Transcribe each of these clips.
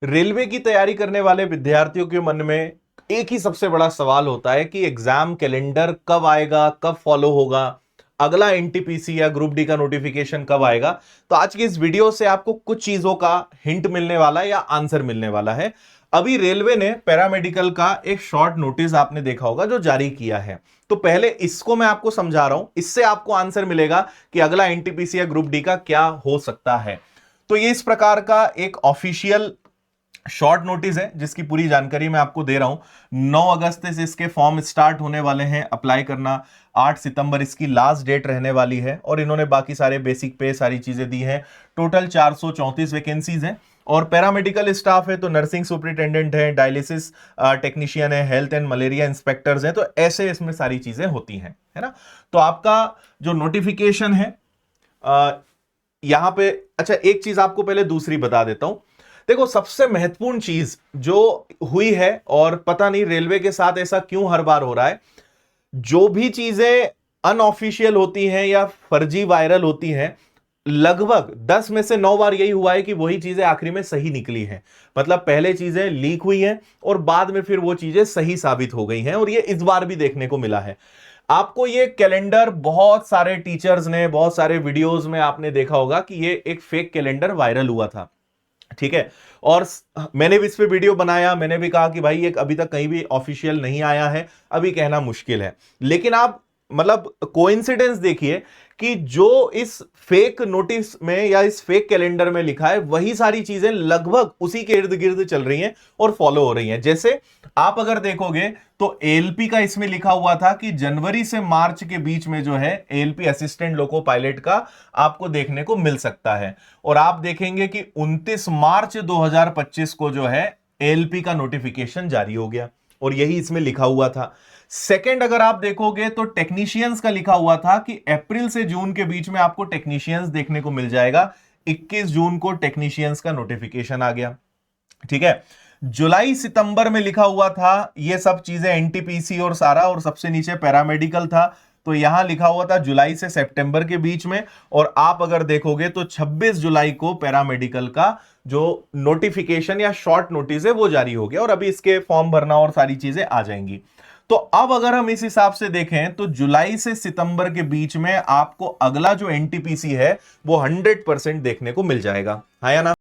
Railway की तैयारी करने वाले विद्यार्थियों के मन में एक ही सबसे बड़ा सवाल होता है कि एग्जाम कैलेंडर कब आएगा, कब फॉलो होगा, अगला एनटीपीसी या ग्रुप डी का नोटिफिकेशन कब आएगा। तो आज की इस वीडियो से आपको कुछ चीजों का हिंट मिलने वाला है या आंसर मिलने वाला है। अभी रेलवे ने पैरामेडिकल का एक शॉर्ट नोटिस आपने देखा होगा जो जारी किया है। तो पहले इसको मैं आपको समझा रहा हूं, इससे आपको आंसर मिलेगा कि अगला एनटीपीसी या ग्रुप डी का क्या हो सकता है। तो ये इस प्रकार का एक ऑफिशियल शॉर्ट नोटिस है जिसकी पूरी जानकारी मैं आपको दे रहा हूं। 9 अगस्त से इसके फॉर्म स्टार्ट होने वाले हैं अप्लाई करना। 8 सितंबर इसकी लास्ट डेट रहने वाली है और इन्होंने बाकी सारे बेसिक पे सारी चीजें दी हैं। टोटल 434 वैकेंसीज हैं और पैरामेडिकल स्टाफ है तो नर्सिंग सुपरिटेंडेंट है, डायलिसिस टेक्नीशियन है, हेल्थ एंड मलेरिया इंस्पेक्टर्स हैं। तो ऐसे इसमें सारी चीजें होती हैं, है ना। तो आपका जो नोटिफिकेशन है यहां पे, अच्छा एक चीज आपको पहले दूसरी बता देता हूं। देखो सबसे महत्वपूर्ण चीज जो हुई है, और पता नहीं रेलवे के साथ ऐसा क्यों हर बार हो रहा है, जो भी चीजें अनऑफिशियल होती हैं या फर्जी वायरल होती हैं, लगभग 10 में से 9 बार यही हुआ है कि वही चीजें आखिरी में सही निकली हैं। मतलब पहले चीजें लीक हुई हैं और बाद में फिर वो चीजें सही साबित हो गई हैं, और ये इस बार भी देखने को मिला है। आपको ये कैलेंडर बहुत सारे टीचर्स ने, बहुत सारे वीडियोस में आपने देखा होगा कि ये एक फेक कैलेंडर वायरल हुआ था, ठीक है। और मैंने भी इस पे वीडियो बनाया, मैंने भी कहा कि भाई ये अभी तक कहीं भी ऑफिशियल नहीं आया है, अभी कहना मुश्किल है। लेकिन आप मतलब कोइंसिडेंस देखिए कि जो इस फेक नोटिस में या इस फेक कैलेंडर में लिखा है वही सारी चीजें लगभग उसी के इर्द गिर्द चल रही हैं और फॉलो हो रही हैं। जैसे आप अगर देखोगे तो एएलपी का इसमें लिखा हुआ था कि जनवरी से मार्च के बीच में जो है एएलपी असिस्टेंट लोको पायलट का आपको देखने को मिल सकता है। और आप देखेंगे कि 29 मार्च 2025 को जो है एएलपी का नोटिफिकेशन जारी हो गया और यही इसमें लिखा हुआ था। सेकंड अगर आप देखोगे तो टेक्नीशियंस का लिखा हुआ था कि अप्रैल से जून के बीच में आपको टेक्नीशियंस देखने को मिल जाएगा। 21 जून को टेक्नीशियंस का नोटिफिकेशन आ गया, ठीक है। जुलाई सितंबर में लिखा हुआ था ये सब चीजें एनटीपीसी और सारा, और सबसे नीचे पैरामेडिकल था। तो यहां लिखा हुआ था जुलाई से सितंबर के बीच में। और आप अगर देखोगे तो 26 जुलाई को पैरामेडिकल का जो नोटिफिकेशन या शॉर्ट नोटिस है वो जारी हो गया और अभी इसके फॉर्म भरना और सारी चीजें आ जाएंगी। तो अब अगर हम इस हिसाब से देखें तो जुलाई से सितंबर के बीच में आपको अगला जो एनटीपीसी है वो 100% देखने को मिल जाएगा, है या ना।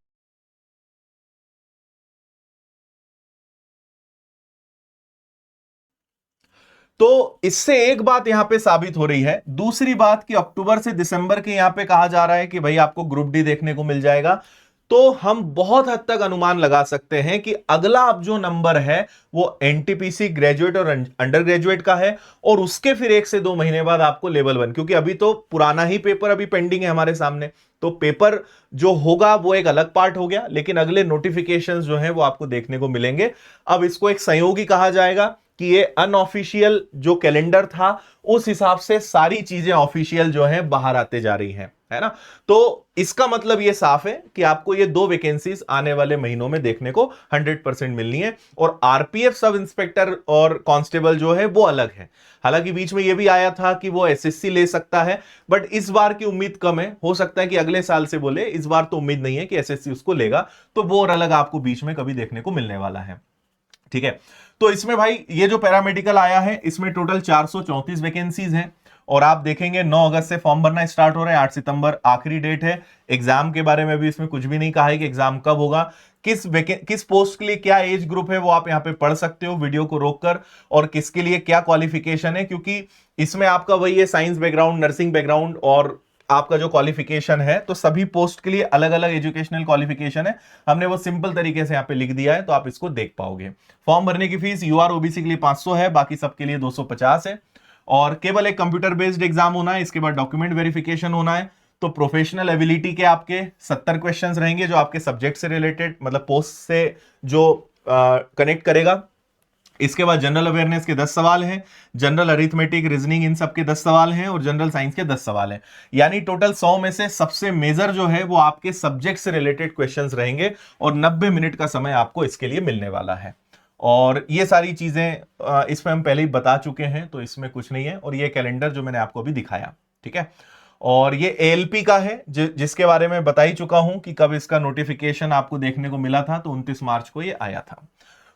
तो इससे एक बात यहां पे साबित हो रही है। दूसरी बात कि अक्टूबर से दिसंबर के यहां पे कहा जा रहा है कि भाई आपको ग्रुप डी देखने को मिल जाएगा। तो हम बहुत हद तक अनुमान लगा सकते हैं कि अगला अब जो नंबर है वो एनटीपीसी ग्रेजुएट और अंडर ग्रेजुएट का है, और उसके फिर 1 से 2 महीने बाद आपको लेवल 1, क्योंकि अभी तो पुराना ही पेपर अभी पेंडिंग है हमारे सामने। तो पेपर जो होगा वो एक अलग पार्ट हो गया, लेकिन अगले नोटिफिकेशंस जो है वो आपको देखने को मिलेंगे। अब इसको एक संयोगी कहा जाएगा कि ये अनऑफिशियल जो कैलेंडर था उस हिसाब से सारी चीजें ऑफिशियल जो है बाहर आते जा रही हैं, है ना। तो इसका मतलब ये साफ है कि आपको ये 2 वैकेंसीज आने वाले महीनों में देखने को 100% मिलनी है। और आरपीएफ सब इंस्पेक्टर और कांस्टेबल जो है वो अलग है। हालांकि बीच में ये भी आया था कि वो एसएससी ले सकता है, बट इस बार की उम्मीद कम है। हो सकता है कि अगले साल से बोले, इस बार तो उम्मीद नहीं है कि एसएससी उसको लेगा। तो वो और अलग आपको बीच में कभी देखने को मिलने वाला है, ठीक है। तो इसमें भाई ये जो पैरामेडिकल आया है इसमें टोटल 434 वैकेंसीज हैं। और आप देखेंगे 9 अगस्त से फॉर्म भरना स्टार्ट हो रहा है, 8 सितंबर आखिरी डेट है। एग्जाम के बारे में भी इसमें कुछ भी नहीं कहा है कि एग्जाम कब होगा, किस पोस्ट के लिए क्या एज ग्रुप है वो आप यहां पे पढ़ सकते हो वीडियो को रोककर, और किसके लिए क्या क्वालिफिकेशन है। क्योंकि इसमें आपका वही है साइंस बैकग्राउंड, नर्सिंग बैकग्राउंड और आपका जो क्वालिफिकेशन है, तो सभी पोस्ट के लिए अलग अलग एजुकेशनल क्वालिफिकेशन है। हमने वो सिंपल तरीके से यहां पे लिख दिया है तो आप इसको देख पाओगे। फॉर्म भरने की फीस यूआर ओबीसी के लिए 500 है, बाकी सबके लिए 250 है। और केवल एक कंप्यूटर बेस्ड एग्जाम होना है, इसके बाद डॉक्यूमेंट वेरिफिकेशन होना है। तो प्रोफेशनल एबिलिटी के आपके 70 क्वेश्चंस रहेंगे जो आपके सब्जेक्ट से रिलेटेड, मतलब पोस्ट से जो कनेक्ट करेगा। इसके बाद जनरल अवेयरनेस के 10 सवाल हैं, जनरल अरिथमेटिक, रीजनिंग, इन सब के 10 सवाल हैं, और जनरल साइंस के 10 सवाल हैं। यानी टोटल 100 में से सबसे मेजर जो है वो आपके सब्जेक्ट से रिलेटेड क्वेश्चंस रहेंगे, और 90 मिनट का समय आपको इसके लिए मिलने वाला है। और ये सारी चीजें इसमें हम पहले ही बता चुके हैं, तो इसमें कुछ नहीं है। और ये कैलेंडर जो मैंने आपको अभी दिखाया, ठीक है। और ये एएलपी का है जिसके बारे में बता ही चुका हूं कि कब इसका नोटिफिकेशन आपको देखने को मिला था, तो 29 मार्च को ये आया था।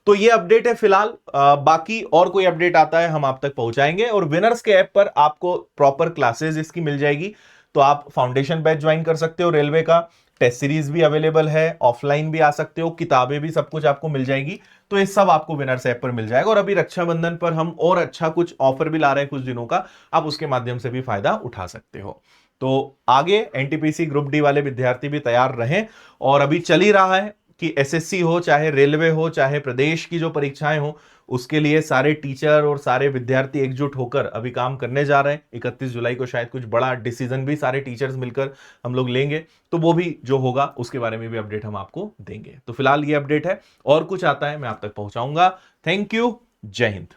तो ये अपडेट है फिलहाल। बाकी और कोई अपडेट आता है हम आप तक पहुंचाएंगे। और विनर्स के ऐप पर आपको प्रॉपर क्लासेस इसकी मिल जाएगी, तो आप फाउंडेशन बैच ज्वाइन कर सकते हो रेलवे का। टेस्ट सीरीज भी अवेलेबल है, ऑफलाइन भी आ सकते हो, किताबें भी, सब कुछ आपको मिल जाएगी। तो ये सब आपको विनर्स ऐप पर मिल जाएगा। और अभी रक्षाबंधन पर हम और अच्छा कुछ ऑफर भी ला रहे हैं कुछ दिनों का, आप उसके माध्यम से भी फायदा उठा सकते हो। तो आगे एनटीपीसी ग्रुप डी वाले विद्यार्थी भी तैयार रहें। और अभी चल ही रहा है कि एसएससी हो, चाहे रेलवे हो, चाहे प्रदेश की जो परीक्षाएं हो, उसके लिए सारे टीचर और सारे विद्यार्थी एकजुट होकर अभी काम करने जा रहे हैं। 31 जुलाई को शायद कुछ बड़ा डिसीजन भी सारे टीचर्स मिलकर हम लोग लेंगे, तो वो भी जो होगा उसके बारे में भी अपडेट हम आपको देंगे। तो फिलहाल ये अपडेट है, और कुछ आता है मैं आप तक पहुंचाऊंगा। थैंक यू, जय हिंद।